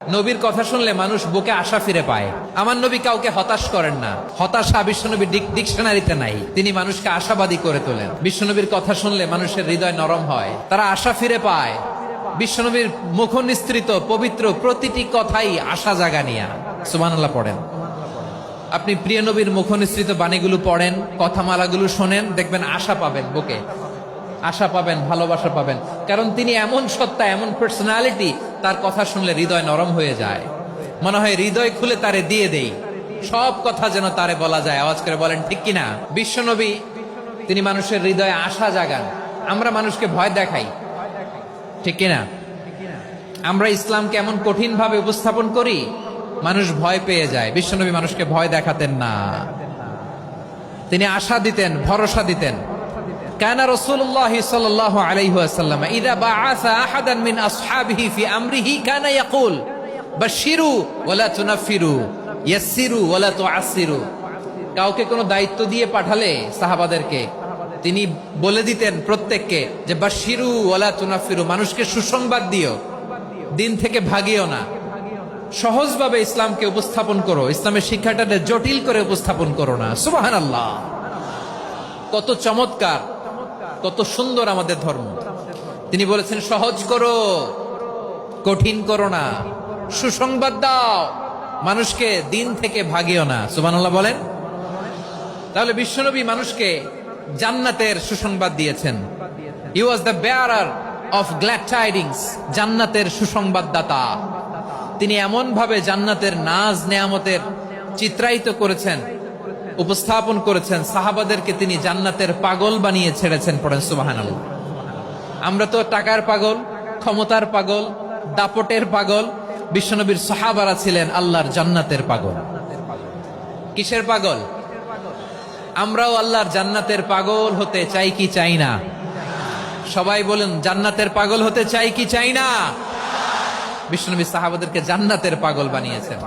নবীর কথা শুনলে মানুষ বুকে আশা ফিরে পায়। আমার নবী কাউকে হতাশ করেন না। হতাশা বিশ্বনবীর ডিকশনারিতে নাই। তিনি মানুষকে আশাবাদী করে তোলেন। বিশ্বনবীর কথা শুনলে মানুষের হৃদয় নরম হয়, তারা আশা ফিরে পায়। বিশ্বনবীর মুখ নিঃসৃত পবিত্র প্রতিটি কথাই আশা জাগানিয়া। সুবহানাল্লাহ পড়েন। আপনি প্রিয় নবীর মুখ নিঃসৃত বাণীগুলো পড়েন, কথামালাগুলো শোনেন, দেখবেন আশা পাবেন, বুকে আশা পাবেন, ভালোবাসা পাবেন। কারণ তিনি এমন সত্তা, এমন পার্সোনালিটি, তার কথা শুনলে হৃদয় নরম হয়ে যায়। মনে হয় হৃদয় খুলে তারে দিয়ে দেই, সব কথা যেন তারে বলা যায়। আওয়াজ করে বলেন ঠিক কিনা? বিশ্বনবী তিনি মানুষের হৃদয়ে আশা জাগান। আমরা মানুষকে ভয় দেখাই, ঠিক কিনা? আমরা ইসলামকে এমন কঠিন ভাবে উপস্থাপন করি, মানুষ ভয় পেয়ে যায়। বিশ্বনবী মানুষকে ভয় দেখাতেন না, তিনি আশা দিতেন, ভরসা দিতেন। কানা রাসূলুল্লাহ সাল্লাল্লাহু আলাইহি ওয়াসাল্লাম ইযা বাআসা আহাদান মিন আসহাবিহি ফি আমরিহি কানা ইয়াকুল বাশশিরু ওয়ালা তুনাফিরু ইয়াসসিরু ওয়ালা তুআসসিরু। কাউকে কোনো দায়িত্ব দিয়ে পাঠালে সাহাবাদেরকে তিনি বলে দিতেন প্রত্যেককে যে বাশশিরু ওয়ালা তুনাফিরু, মানুষকে সুসংবাদ দিও, দিন থেকে ভাগিও না। সহজভাবে ইসলামকে উপস্থাপন করো, ইসলামের শিক্ষাটাকে জটিল করে উপস্থাপন করো না। সুবহানাল্লাহ, কত চমৎকার, কত সুন্দর আমাদের ধর্ম। তিনি বলেছেন সহজ করো, কঠিন করো না, সুসংবাদ দাও, মানুষকে দিন থেকে ভাগিও না। সুবহানাল্লাহ বলেন। তাহলে বিশ্বনবী মানুষকে জান্নাতের সুসংবাদ দিয়েছেন। He was the bearer of glad tidings, জান্নাতের সুসংবাদদাতা। তিনি এমন ভাবে জান্নাতের নাজ নেয়ামতের চিত্রায়িত করেছেন, উপস্থাপন করেছেন, সাহাবাদেরকে তিনি জান্নাতের পাগল বানিয়ে ছেড়েছেন। পড়েন সুবহানাল্লাহ। আমরা তো টাকার পাগল, ক্ষমতার পাগল, দাপটের পাগল। বিশ্বনবীর সাহাবারা ছিলেন আল্লাহর জান্নাতের পাগল। কিসের পাগল? আমরাও আল্লাহর জান্নাতের পাগল হতে চাই কি চাই না? সবাই বলেন, জান্নাতের পাগল হতে চাই কি চাই না? বিশ্বনবী সাহাবাদেরকে জান্নাতের পাগল বানিয়েছেন।